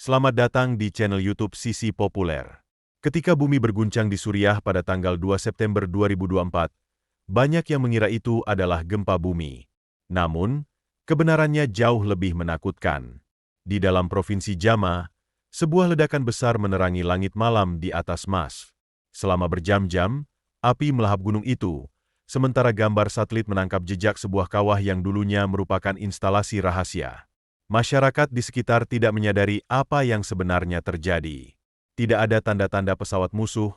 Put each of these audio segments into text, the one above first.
Selamat datang di channel YouTube Sisi Populer. Ketika bumi berguncang di Suriah pada tanggal 2 September 2024, banyak yang mengira itu adalah gempa bumi. Namun, kebenarannya jauh lebih menakutkan. Di dalam provinsi Jama, sebuah ledakan besar menerangi langit malam di atas Mas. Selama berjam-jam, api melahap gunung itu, sementara gambar satelit menangkap jejak sebuah kawah yang dulunya merupakan instalasi rahasia. Masyarakat di sekitar tidak menyadari apa yang sebenarnya terjadi. Tidak ada tanda-tanda pesawat musuh,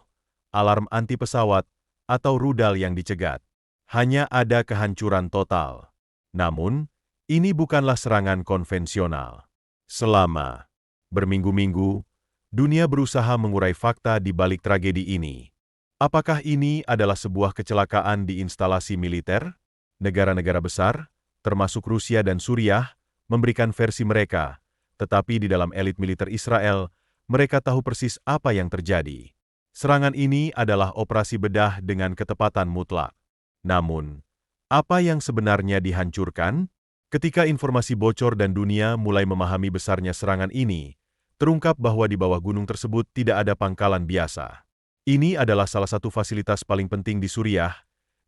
alarm anti pesawat, atau rudal yang dicegat. Hanya ada kehancuran total. Namun, ini bukanlah serangan konvensional. Selama berminggu-minggu, dunia berusaha mengurai fakta di balik tragedi ini. Apakah ini adalah sebuah kecelakaan di instalasi militer? Negara-negara besar, termasuk Rusia dan Suriah, memberikan versi mereka, tetapi di dalam elit militer Israel, mereka tahu persis apa yang terjadi. Serangan ini adalah operasi bedah dengan ketepatan mutlak. Namun, apa yang sebenarnya dihancurkan? Ketika informasi bocor dan dunia mulai memahami besarnya serangan ini, terungkap bahwa di bawah gunung tersebut tidak ada pangkalan biasa. Ini adalah salah satu fasilitas paling penting di Suriah,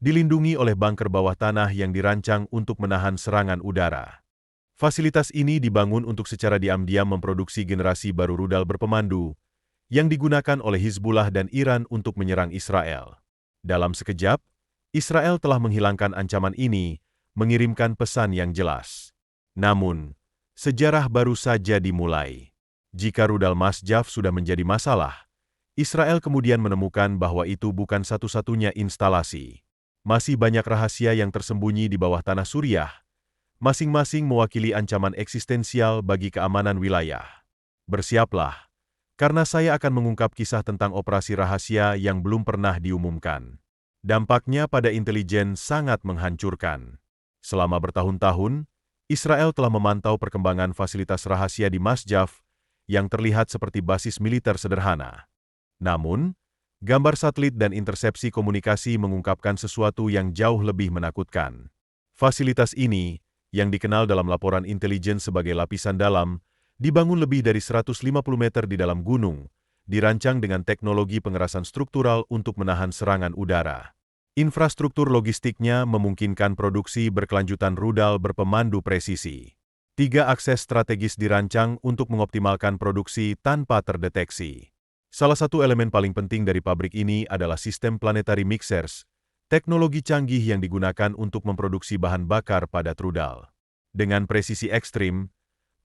dilindungi oleh bunker bawah tanah yang dirancang untuk menahan serangan udara. Fasilitas ini dibangun untuk secara diam-diam memproduksi generasi baru rudal berpemandu yang digunakan oleh Hizbullah dan Iran untuk menyerang Israel. Dalam sekejap, Israel telah menghilangkan ancaman ini, mengirimkan pesan yang jelas. Namun, sejarah baru saja dimulai. Jika rudal Masjaf sudah menjadi masalah, Israel kemudian menemukan bahwa itu bukan satu-satunya instalasi. Masih banyak rahasia yang tersembunyi di bawah tanah Suriah, masing-masing mewakili ancaman eksistensial bagi keamanan wilayah. Bersiaplah, karena saya akan mengungkap kisah tentang operasi rahasia yang belum pernah diumumkan. Dampaknya pada intelijen sangat menghancurkan. Selama bertahun-tahun, Israel telah memantau perkembangan fasilitas rahasia di Masjaf yang terlihat seperti basis militer sederhana. Namun, gambar satelit dan intersepsi komunikasi mengungkapkan sesuatu yang jauh lebih menakutkan. Fasilitas ini, yang dikenal dalam laporan intelijen sebagai lapisan dalam, dibangun lebih dari 150 meter di dalam gunung, dirancang dengan teknologi pengerasan struktural untuk menahan serangan udara. Infrastruktur logistiknya memungkinkan produksi berkelanjutan rudal berpemandu presisi. 3 akses strategis dirancang untuk mengoptimalkan produksi tanpa terdeteksi. Salah satu elemen paling penting dari pabrik ini adalah sistem planetary mixers, teknologi canggih yang digunakan untuk memproduksi bahan bakar padat rudal. Dengan presisi ekstrim,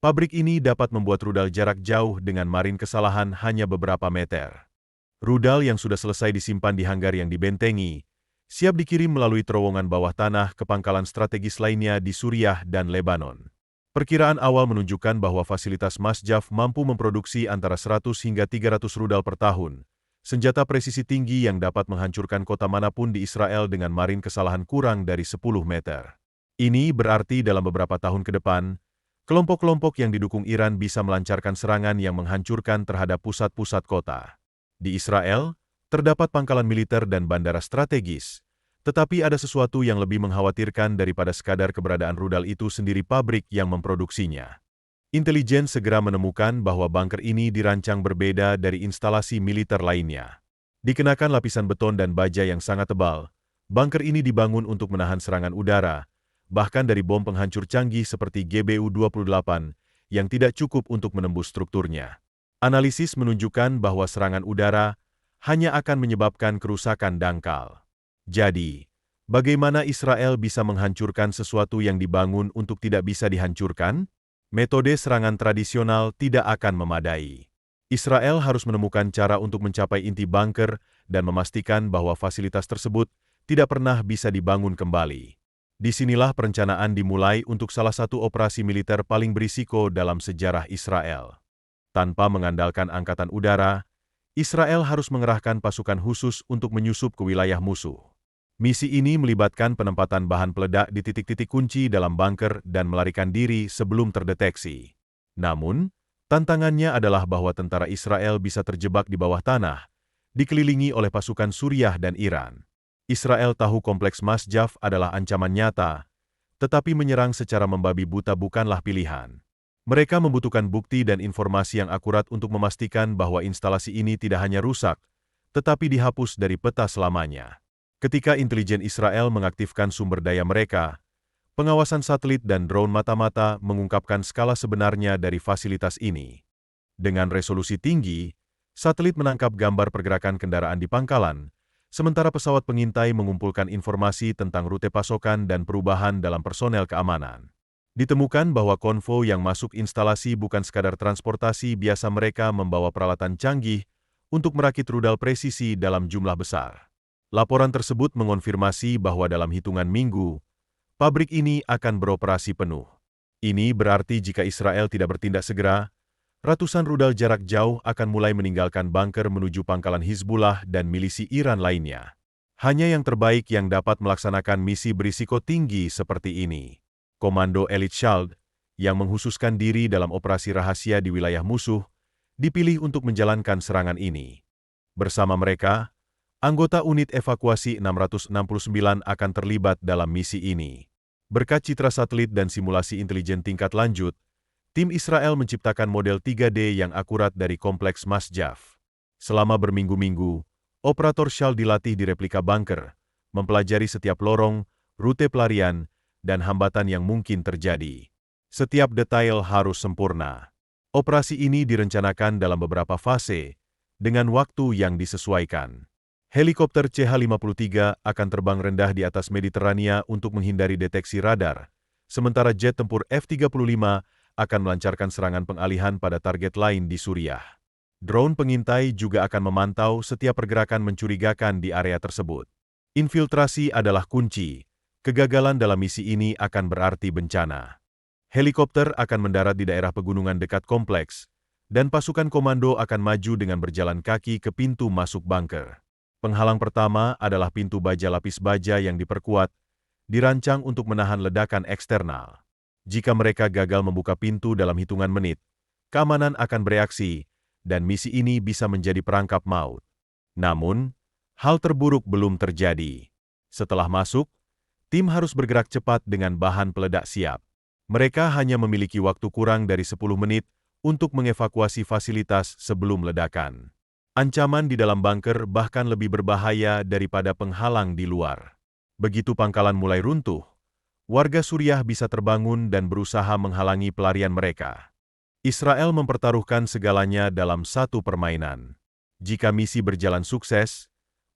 pabrik ini dapat membuat rudal jarak jauh dengan margin kesalahan hanya beberapa meter. Rudal yang sudah selesai disimpan di hanggar yang dibentengi, siap dikirim melalui terowongan bawah tanah ke pangkalan strategis lainnya di Suriah dan Lebanon. Perkiraan awal menunjukkan bahwa fasilitas Masjaf mampu memproduksi antara 100 hingga 300 rudal per tahun, senjata presisi tinggi yang dapat menghancurkan kota manapun di Israel dengan margin kesalahan kurang dari 10 meter. Ini berarti dalam beberapa tahun ke depan, kelompok-kelompok yang didukung Iran bisa melancarkan serangan yang menghancurkan terhadap pusat-pusat kota. Di Israel, terdapat pangkalan militer dan bandara strategis, tetapi ada sesuatu yang lebih mengkhawatirkan daripada sekadar keberadaan rudal itu sendiri pabrik yang memproduksinya. Intelijen segera menemukan bahwa bunker ini dirancang berbeda dari instalasi militer lainnya. Dikenakan lapisan beton dan baja yang sangat tebal, bunker ini dibangun untuk menahan serangan udara, bahkan dari bom penghancur canggih seperti GBU-28 yang tidak cukup untuk menembus strukturnya. Analisis menunjukkan bahwa serangan udara hanya akan menyebabkan kerusakan dangkal. Jadi, bagaimana Israel bisa menghancurkan sesuatu yang dibangun untuk tidak bisa dihancurkan? Metode serangan tradisional tidak akan memadai. Israel harus menemukan cara untuk mencapai inti bunker dan memastikan bahwa fasilitas tersebut tidak pernah bisa dibangun kembali. Disinilah perencanaan dimulai untuk salah satu operasi militer paling berisiko dalam sejarah Israel. Tanpa mengandalkan angkatan udara, Israel harus mengerahkan pasukan khusus untuk menyusup ke wilayah musuh. Misi ini melibatkan penempatan bahan peledak di titik-titik kunci dalam bunker dan melarikan diri sebelum terdeteksi. Namun, tantangannya adalah bahwa tentara Israel bisa terjebak di bawah tanah, dikelilingi oleh pasukan Suriah dan Iran. Israel tahu kompleks Masjaf adalah ancaman nyata, tetapi menyerang secara membabi buta bukanlah pilihan. Mereka membutuhkan bukti dan informasi yang akurat untuk memastikan bahwa instalasi ini tidak hanya rusak, tetapi dihapus dari peta selamanya. Ketika intelijen Israel mengaktifkan sumber daya mereka, pengawasan satelit dan drone mata-mata mengungkapkan skala sebenarnya dari fasilitas ini. Dengan resolusi tinggi, satelit menangkap gambar pergerakan kendaraan di pangkalan, sementara pesawat pengintai mengumpulkan informasi tentang rute pasokan dan perubahan dalam personel keamanan. Ditemukan bahwa konvoi yang masuk instalasi bukan sekadar transportasi biasa, mereka membawa peralatan canggih untuk merakit rudal presisi dalam jumlah besar. Laporan tersebut mengonfirmasi bahwa dalam hitungan minggu, pabrik ini akan beroperasi penuh. Ini berarti jika Israel tidak bertindak segera, ratusan rudal jarak jauh akan mulai meninggalkan bunker menuju pangkalan Hizbullah dan milisi Iran lainnya. Hanya yang terbaik yang dapat melaksanakan misi berisiko tinggi seperti ini. Komando Elit Shald, yang menghususkan diri dalam operasi rahasia di wilayah musuh, dipilih untuk menjalankan serangan ini. Bersama mereka, anggota unit evakuasi 669 akan terlibat dalam misi ini. Berkat citra satelit dan simulasi intelijen tingkat lanjut, tim Israel menciptakan model 3D yang akurat dari kompleks Masjaf. Selama berminggu-minggu, operator Shald dilatih di replika bunker, mempelajari setiap lorong, rute pelarian, dan hambatan yang mungkin terjadi. Setiap detail harus sempurna. Operasi ini direncanakan dalam beberapa fase, dengan waktu yang disesuaikan. Helikopter CH-53 akan terbang rendah di atas Mediterania untuk menghindari deteksi radar, sementara jet tempur F-35 akan melancarkan serangan pengalihan pada target lain di Suriah. Drone pengintai juga akan memantau setiap pergerakan mencurigakan di area tersebut. Infiltrasi adalah kunci. Kegagalan dalam misi ini akan berarti bencana. Helikopter akan mendarat di daerah pegunungan dekat kompleks, dan pasukan komando akan maju dengan berjalan kaki ke pintu masuk bunker. Penghalang pertama adalah pintu baja lapis baja yang diperkuat, dirancang untuk menahan ledakan eksternal. Jika mereka gagal membuka pintu dalam hitungan menit, keamanan akan bereaksi, dan misi ini bisa menjadi perangkap maut. Namun, hal terburuk belum terjadi. Setelah masuk, tim harus bergerak cepat dengan bahan peledak siap. Mereka hanya memiliki waktu kurang dari 10 menit untuk mengevakuasi fasilitas sebelum ledakan. Ancaman di dalam bunker bahkan lebih berbahaya daripada penghalang di luar. Begitu pangkalan mulai runtuh, warga Suriah bisa terbangun dan berusaha menghalangi pelarian mereka. Israel mempertaruhkan segalanya dalam satu permainan. Jika misi berjalan sukses,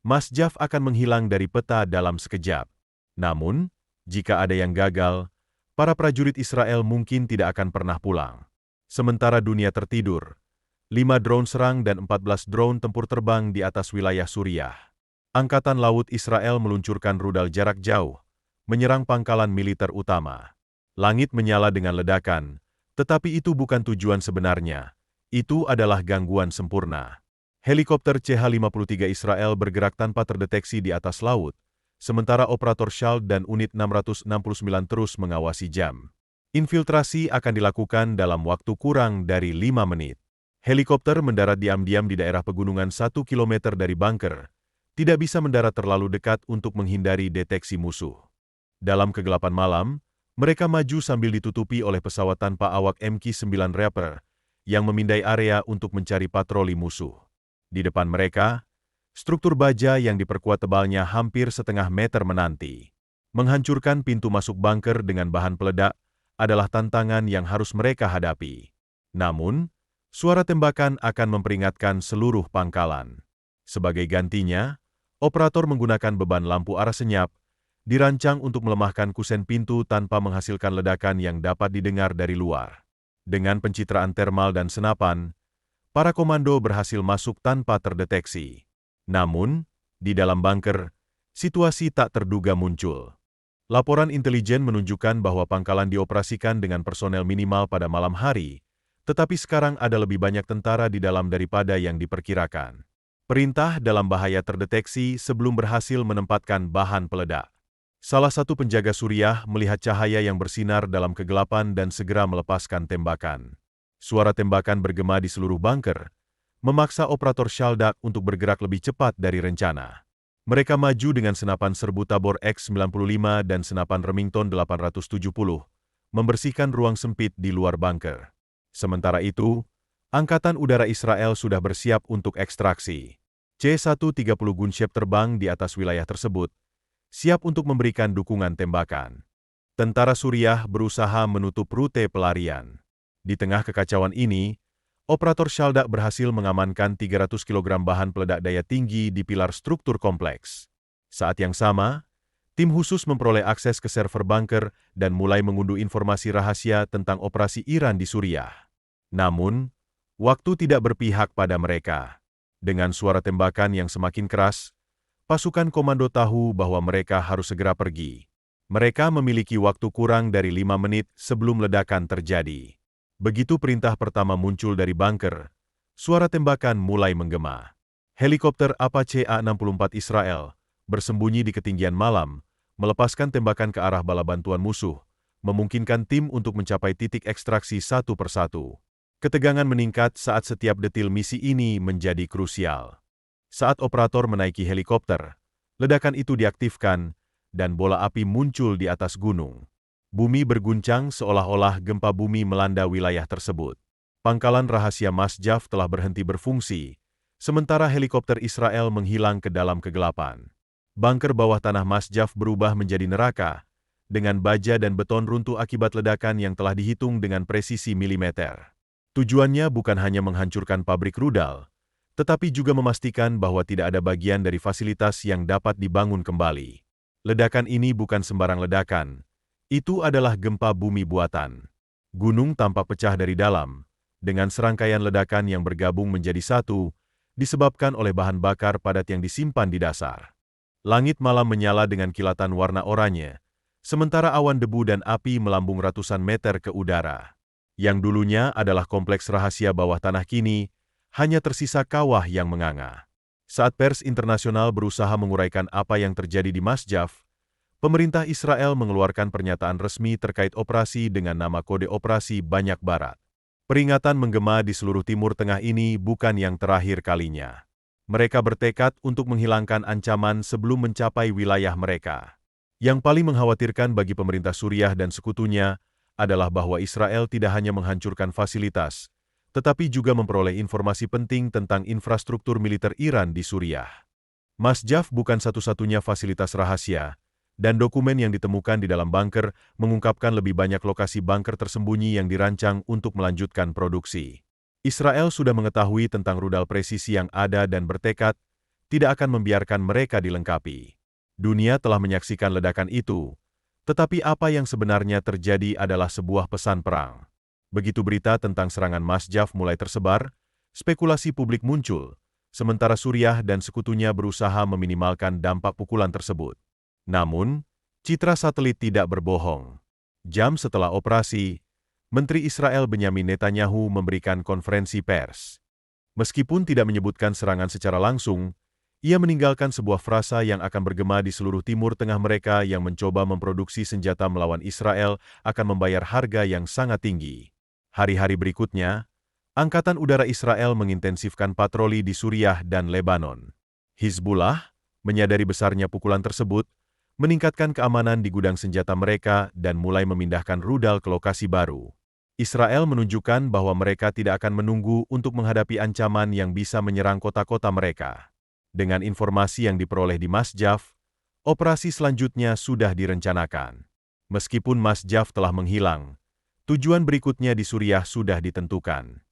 Masjaf akan menghilang dari peta dalam sekejap. Namun, jika ada yang gagal, para prajurit Israel mungkin tidak akan pernah pulang. Sementara dunia tertidur, 5 drone serang dan 14 drone tempur terbang di atas wilayah Suriah. Angkatan Laut Israel meluncurkan rudal jarak jauh, menyerang pangkalan militer utama. Langit menyala dengan ledakan, tetapi itu bukan tujuan sebenarnya. Itu adalah gangguan sempurna. Helikopter CH-53 Israel bergerak tanpa terdeteksi di atas laut, sementara operator Shald dan unit 669 terus mengawasi jam. Infiltrasi akan dilakukan dalam waktu kurang dari 5 menit. Helikopter mendarat diam-diam di daerah pegunungan 1 km dari bunker, tidak bisa mendarat terlalu dekat untuk menghindari deteksi musuh. Dalam kegelapan malam, mereka maju sambil ditutupi oleh pesawat tanpa awak MQ-9 Reaper yang memindai area untuk mencari patroli musuh. Di depan mereka, struktur baja yang diperkuat tebalnya hampir setengah meter menanti. Menghancurkan pintu masuk bunker dengan bahan peledak adalah tantangan yang harus mereka hadapi. Namun, suara tembakan akan memperingatkan seluruh pangkalan. Sebagai gantinya, operator menggunakan beban lampu arah senyap, dirancang untuk melemahkan kusen pintu tanpa menghasilkan ledakan yang dapat didengar dari luar. Dengan pencitraan termal dan senapan, para komando berhasil masuk tanpa terdeteksi. Namun, di dalam bunker, situasi tak terduga muncul. Laporan intelijen menunjukkan bahwa pangkalan dioperasikan dengan personel minimal pada malam hari, tetapi sekarang ada lebih banyak tentara di dalam daripada yang diperkirakan. Perintah dalam bahaya terdeteksi sebelum berhasil menempatkan bahan peledak. Salah satu penjaga Suriah melihat cahaya yang bersinar dalam kegelapan dan segera melepaskan tembakan. Suara tembakan bergema di seluruh bunker, memaksa operator Shaldak untuk bergerak lebih cepat dari rencana. Mereka maju dengan senapan serbu Tabor X-95 dan senapan Remington 870, membersihkan ruang sempit di luar bunker. Sementara itu, Angkatan Udara Israel sudah bersiap untuk ekstraksi. C-130 gunship terbang di atas wilayah tersebut, siap untuk memberikan dukungan tembakan. Tentara Suriah berusaha menutup rute pelarian. Di tengah kekacauan ini, operator Shalda berhasil mengamankan 300 kg bahan peledak daya tinggi di pilar struktur kompleks. Saat yang sama, tim khusus memperoleh akses ke server bunker dan mulai mengunduh informasi rahasia tentang operasi Iran di Suriah. Namun, waktu tidak berpihak pada mereka. Dengan suara tembakan yang semakin keras, pasukan komando tahu bahwa mereka harus segera pergi. Mereka memiliki waktu kurang dari 5 menit sebelum ledakan terjadi. Begitu perintah pertama muncul dari bunker, suara tembakan mulai menggema. Helikopter Apache A-64 Israel bersembunyi di ketinggian malam, melepaskan tembakan ke arah bala bantuan musuh, memungkinkan tim untuk mencapai titik ekstraksi satu persatu. Ketegangan meningkat saat setiap detil misi ini menjadi krusial. Saat operator menaiki helikopter, ledakan itu diaktifkan, dan bola api muncul di atas gunung. Bumi berguncang seolah-olah gempa bumi melanda wilayah tersebut. Pangkalan rahasia Masjaf telah berhenti berfungsi, sementara helikopter Israel menghilang ke dalam kegelapan. Bunker bawah tanah Masjaf berubah menjadi neraka, dengan baja dan beton runtuh akibat ledakan yang telah dihitung dengan presisi milimeter. Tujuannya bukan hanya menghancurkan pabrik rudal, tetapi juga memastikan bahwa tidak ada bagian dari fasilitas yang dapat dibangun kembali. Ledakan ini bukan sembarang ledakan, itu adalah gempa bumi buatan. Gunung tampak pecah dari dalam, dengan serangkaian ledakan yang bergabung menjadi satu, disebabkan oleh bahan bakar padat yang disimpan di dasar. Langit malam menyala dengan kilatan warna oranye, sementara awan debu dan api melambung ratusan meter ke udara. Yang dulunya adalah kompleks rahasia bawah tanah kini, hanya tersisa kawah yang menganga. Saat pers internasional berusaha menguraikan apa yang terjadi di Masjaf, pemerintah Israel mengeluarkan pernyataan resmi terkait operasi dengan nama kode operasi Banyak Barat. Peringatan menggema di seluruh Timur Tengah ini bukan yang terakhir kalinya. Mereka bertekad untuk menghilangkan ancaman sebelum mencapai wilayah mereka. Yang paling mengkhawatirkan bagi pemerintah Suriah dan sekutunya adalah bahwa Israel tidak hanya menghancurkan fasilitas, tetapi juga memperoleh informasi penting tentang infrastruktur militer Iran di Suriah. Masjaf bukan satu-satunya fasilitas rahasia, dan dokumen yang ditemukan di dalam bunker mengungkapkan lebih banyak lokasi bunker tersembunyi yang dirancang untuk melanjutkan produksi. Israel sudah mengetahui tentang rudal presisi yang ada dan bertekad tidak akan membiarkan mereka dilengkapi. Dunia telah menyaksikan ledakan itu, tetapi apa yang sebenarnya terjadi adalah sebuah pesan perang. Begitu berita tentang serangan Masjaf mulai tersebar, spekulasi publik muncul, sementara Suriah dan sekutunya berusaha meminimalkan dampak pukulan tersebut. Namun, citra satelit tidak berbohong. Jam setelah operasi, Menteri Israel Benyamin Netanyahu memberikan konferensi pers. Meskipun tidak menyebutkan serangan secara langsung, ia meninggalkan sebuah frasa yang akan bergema di seluruh Timur Tengah. Mereka yang mencoba memproduksi senjata melawan Israel akan membayar harga yang sangat tinggi. Hari-hari berikutnya, Angkatan Udara Israel mengintensifkan patroli di Suriah dan Lebanon. Hizbullah, menyadari besarnya pukulan tersebut, meningkatkan keamanan di gudang senjata mereka dan mulai memindahkan rudal ke lokasi baru. Israel menunjukkan bahwa mereka tidak akan menunggu untuk menghadapi ancaman yang bisa menyerang kota-kota mereka. Dengan informasi yang diperoleh di Masjaf, operasi selanjutnya sudah direncanakan. Meskipun Masjaf telah menghilang, tujuan berikutnya di Suriah sudah ditentukan.